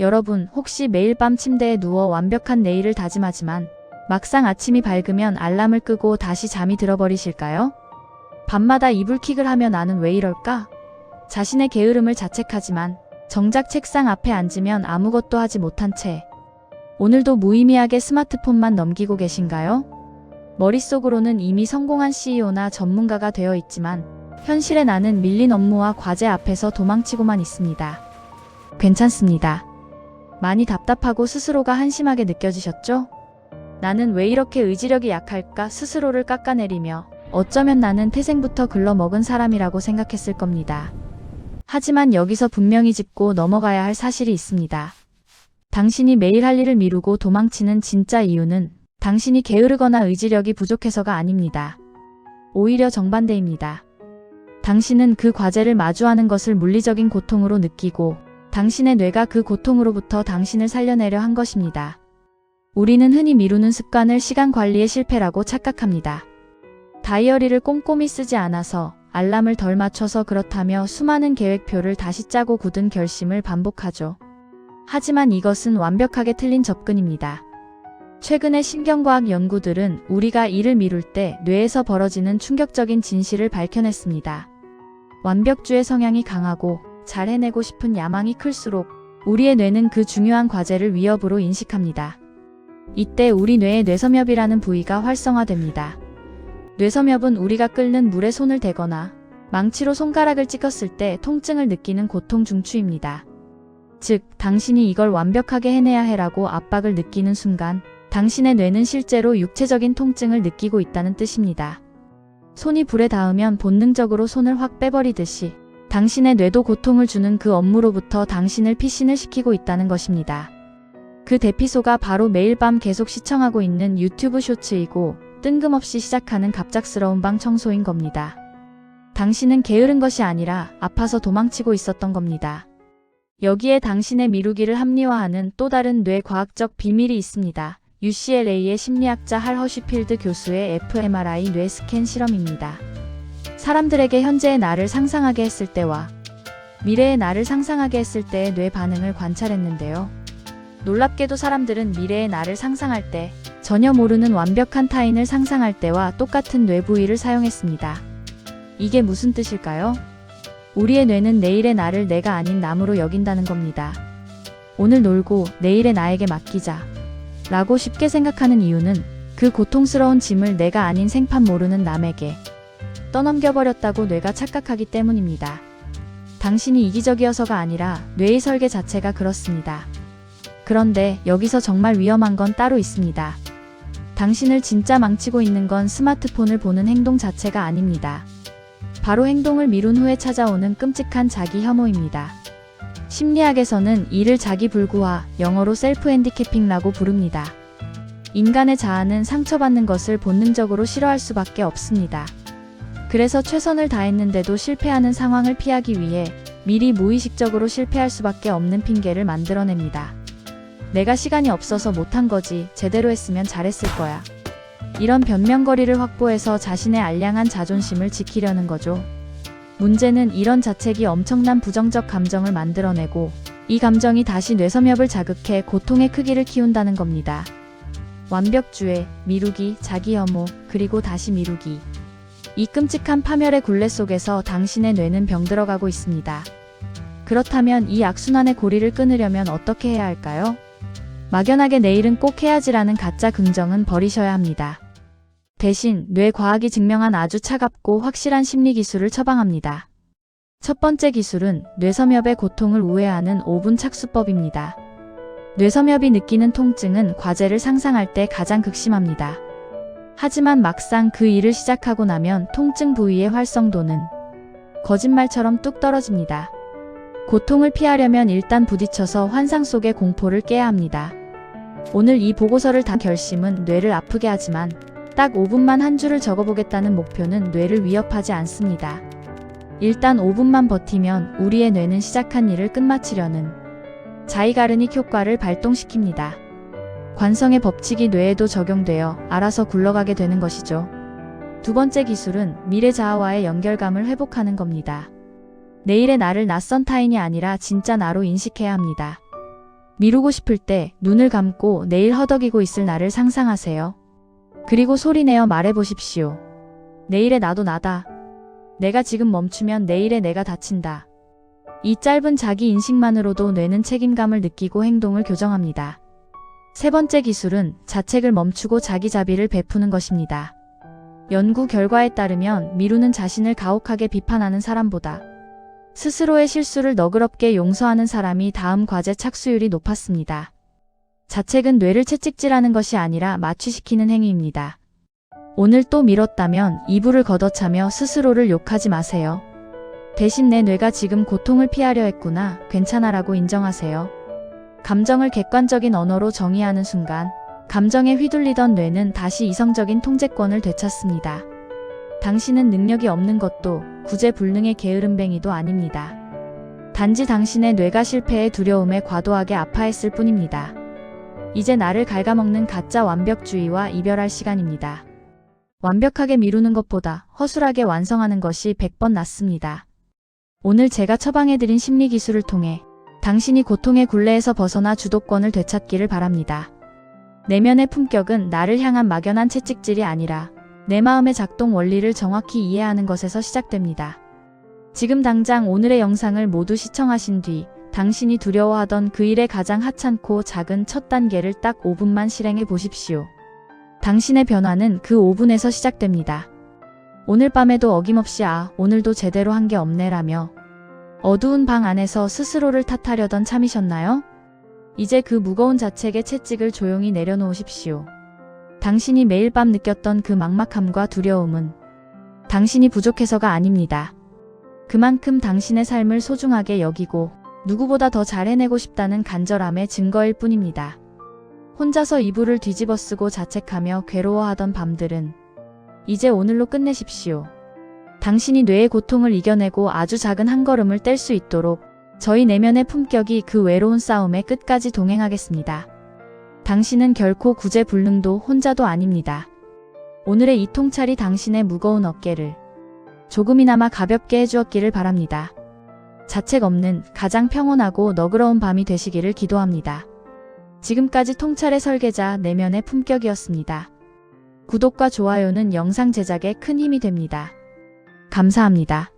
여러분, 혹시 매일 밤 침대에 누워 완벽한 내일을 다짐하지만 막상 아침이 밝으면 알람을 끄고 다시 잠이 들어버리실까요? 밤마다 이불킥을 하며 나는 왜 이럴까? 자신의 게으름을 자책하지만 정작 책상 앞에 앉으면 아무것도 하지 못한 채 오늘도 무의미하게 스마트폰만 넘기고 계신가요? 머릿속으로는 이미 성공한 CEO나 전문가가 되어 있지만 현실의 나는 밀린 업무와 과제 앞에서 도망치고만 있습니다. 괜찮습니다. 많이 답답하고 스스로가 한심하게 느껴지셨죠? 나는 왜 이렇게 의지력이 약할까 스스로를 깎아내리며 어쩌면 나는 태생부터 글러먹은 사람이라고 생각했을 겁니다. 하지만 여기서 분명히 짚고 넘어가야 할 사실이 있습니다. 당신이 매일 할 일을 미루고 도망치는 진짜 이유는 당신이 게으르거나 의지력이 부족해서가 아닙니다. 오히려 정반대입니다. 당신은 그 과제를 마주하는 것을 물리적인 고통으로 느끼고 당신의 뇌가 그 고통으로부터 당신을 살려내려 한 것입니다. 우리는 흔히 미루는 습관을 시간 관리의 실패라고 착각합니다. 다이어리를 꼼꼼히 쓰지 않아서, 알람을 덜 맞춰서 그렇다며 수많은 계획표를 다시 짜고 굳은 결심을 반복하죠. 하지만 이것은 완벽하게 틀린 접근입니다. 최근의 신경과학 연구들은 우리가 일을 미룰 때 뇌에서 벌어지는 충격적인 진실을 밝혀냈습니다. 완벽주의 성향이 강하고 잘 해내고 싶은 야망이 클수록 우리의 뇌는 그 중요한 과제를 위협으로 인식합니다. 이때 우리 뇌의 뇌섬엽이라는 부위가 활성화됩니다. 뇌섬엽은 우리가 끓는 물에 손을 대거나 망치로 손가락을 찍었을 때 통증을 느끼는 고통 중추입니다. 즉, 당신이 이걸 완벽하게 해내야 해라고 압박을 느끼는 순간 당신의 뇌는 실제로 육체적인 통증을 느끼고 있다는 뜻입니다. 손이 불에 닿으면 본능적으로 손을 확 빼버리듯이 당신의 뇌도 고통을 주는 그 업무로부터 당신을 피신을 시키고 있다는 것입니다. 그 대피소가 바로 매일 밤 계속 시청하고 있는 유튜브 쇼츠이고 뜬금없이 시작하는 갑작스러운 방 청소인 겁니다. 당신은 게으른 것이 아니라 아파서 도망치고 있었던 겁니다. 여기에 당신의 미루기를 합리화하는 또 다른 뇌과학적 비밀이 있습니다. UCLA의 심리학자 할 허쉬필드 교수의 fMRI 뇌 스캔 실험입니다. 사람들에게 현재의 나를 상상하게 했을 때와 미래의 나를 상상하게 했을 때의 뇌 반응을 관찰했는데요. 놀랍게도 사람들은 미래의 나를 상상할 때 전혀 모르는 완벽한 타인을 상상할 때와 똑같은 뇌 부위를 사용했습니다. 이게 무슨 뜻일까요? 우리의 뇌는 내일의 나를 내가 아닌 남으로 여긴다는 겁니다. 오늘 놀고 내일의 나에게 맡기자 라고 쉽게 생각하는 이유는 그 고통스러운 짐을 내가 아닌 생판 모르는 남에게 떠넘겨버렸다고 뇌가 착각하기 때문입니다. 당신이 이기적이어서가 아니라 뇌의 설계 자체가 그렇습니다. 그런데 여기서 정말 위험한 건 따로 있습니다. 당신을 진짜 망치고 있는 건 스마트폰을 보는 행동 자체가 아닙니다. 바로 행동을 미룬 후에 찾아오는 끔찍한 자기 혐오입니다. 심리학에서는 이를 자기불구화, 영어로 셀프 핸디캐핑이라고 부릅니다. 인간의 자아는 상처받는 것을 본능적으로 싫어할 수밖에 없습니다. 그래서 최선을 다했는데도 실패하는 상황을 피하기 위해 미리 무의식적으로 실패할 수밖에 없는 핑계를 만들어냅니다. 내가 시간이 없어서 못한 거지, 제대로 했으면 잘했을 거야. 이런 변명거리를 확보해서 자신의 알량한 자존심을 지키려는 거죠. 문제는 이런 자책이 엄청난 부정적 감정을 만들어내고 이 감정이 다시 뇌섬엽을 자극해 고통의 크기를 키운다는 겁니다. 완벽주의, 미루기, 자기 혐오, 그리고 다시 미루기. 이 끔찍한 파멸의 굴레 속에서 당신의 뇌는 병들어가고 있습니다. 그렇다면 이 악순환의 고리를 끊으려면 어떻게 해야 할까요? 막연하게 내일은 꼭 해야지라는 가짜 긍정은 버리셔야 합니다. 대신 뇌과학이 증명한 아주 차갑고 확실한 심리 기술을 처방합니다. 첫 번째 기술은 뇌섬엽의 고통을 우회하는 5분 착수법입니다. 뇌섬엽이 느끼는 통증은 과제를 상상할 때 가장 극심합니다. 하지만 막상 그 일을 시작하고 나면 통증 부위의 활성도는 거짓말처럼 뚝 떨어집니다. 고통을 피하려면 일단 부딪혀서 환상 속의 공포를 깨야 합니다. 오늘 이 보고서를 다 결심은 뇌를 아프게 하지만 딱 5분만 한 줄을 적어보겠다는 목표는 뇌를 위협하지 않습니다. 일단 5분만 버티면 우리의 뇌는 시작한 일을 끝마치려는 자이가르닉 효과를 발동시킵니다. 관성의 법칙이 뇌에도 적용되어 알아서 굴러가게 되는 것이죠. 두 번째 기술은 미래 자아와의 연결감을 회복하는 겁니다. 내일의 나를 낯선 타인이 아니라 진짜 나로 인식해야 합니다. 미루고 싶을 때 눈을 감고 내일 허덕이고 있을 나를 상상하세요. 그리고 소리내어 말해보십시오. 내일의 나도 나다. 내가 지금 멈추면 내일의 내가 다친다. 이 짧은 자기 인식만으로도 뇌는 책임감을 느끼고 행동을 교정합니다. 세 번째 기술은 자책을 멈추고 자기자비를 베푸는 것입니다. 연구 결과에 따르면 미루는 자신을 가혹하게 비판하는 사람보다 스스로의 실수를 너그럽게 용서하는 사람이 다음 과제 착수율이 높았습니다. 자책은 뇌를 채찍질하는 것이 아니라 마취시키는 행위입니다. 오늘 또 미뤘다면 이불을 걷어차며 스스로를 욕하지 마세요. 대신 내 뇌가 지금 고통을 피하려 했구나, 괜찮아라고 인정하세요. 감정을 객관적인 언어로 정의하는 순간 감정에 휘둘리던 뇌는 다시 이성적인 통제권을 되찾습니다. 당신은 능력이 없는 것도 구제불능의 게으름뱅이도 아닙니다. 단지 당신의 뇌가 실패의 두려움에 과도하게 아파했을 뿐입니다. 이제 나를 갉아먹는 가짜 완벽주의와 이별할 시간입니다. 완벽하게 미루는 것보다 허술하게 완성하는 것이 100번 낫습니다. 오늘 제가 처방해드린 심리기술을 통해 당신이 고통의 굴레에서 벗어나 주도권을 되찾기를 바랍니다. 내면의 품격은 나를 향한 막연한 채찍질이 아니라 내 마음의 작동 원리를 정확히 이해하는 것에서 시작됩니다. 지금 당장 오늘의 영상을 모두 시청하신 뒤 당신이 두려워하던 그 일의 가장 하찮고 작은 첫 단계를 딱 5분만 실행해 보십시오. 당신의 변화는 그 5분에서 시작됩니다. 오늘 밤에도 어김없이 오늘도 제대로 한 게 없네라며 어두운 방 안에서 스스로를 탓하려던 참이셨나요? 이제 그 무거운 자책의 채찍을 조용히 내려놓으십시오. 당신이 매일 밤 느꼈던 그 막막함과 두려움은 당신이 부족해서가 아닙니다. 그만큼 당신의 삶을 소중하게 여기고 누구보다 더 잘 해내고 싶다는 간절함의 증거일 뿐입니다. 혼자서 이불을 뒤집어 쓰고 자책하며 괴로워하던 밤들은 이제 오늘로 끝내십시오. 당신이 뇌의 고통을 이겨내고 아주 작은 한 걸음을 뗄 수 있도록 저희 내면의 품격이 그 외로운 싸움에 끝까지 동행하겠습니다. 당신은 결코 구제불능도 혼자도 아닙니다. 오늘의 이 통찰이 당신의 무거운 어깨를 조금이나마 가볍게 해주었기를 바랍니다. 자책 없는 가장 평온하고 너그러운 밤이 되시기를 기도합니다. 지금까지 통찰의 설계자 내면의 품격이었습니다. 구독과 좋아요는 영상 제작에 큰 힘이 됩니다. 감사합니다.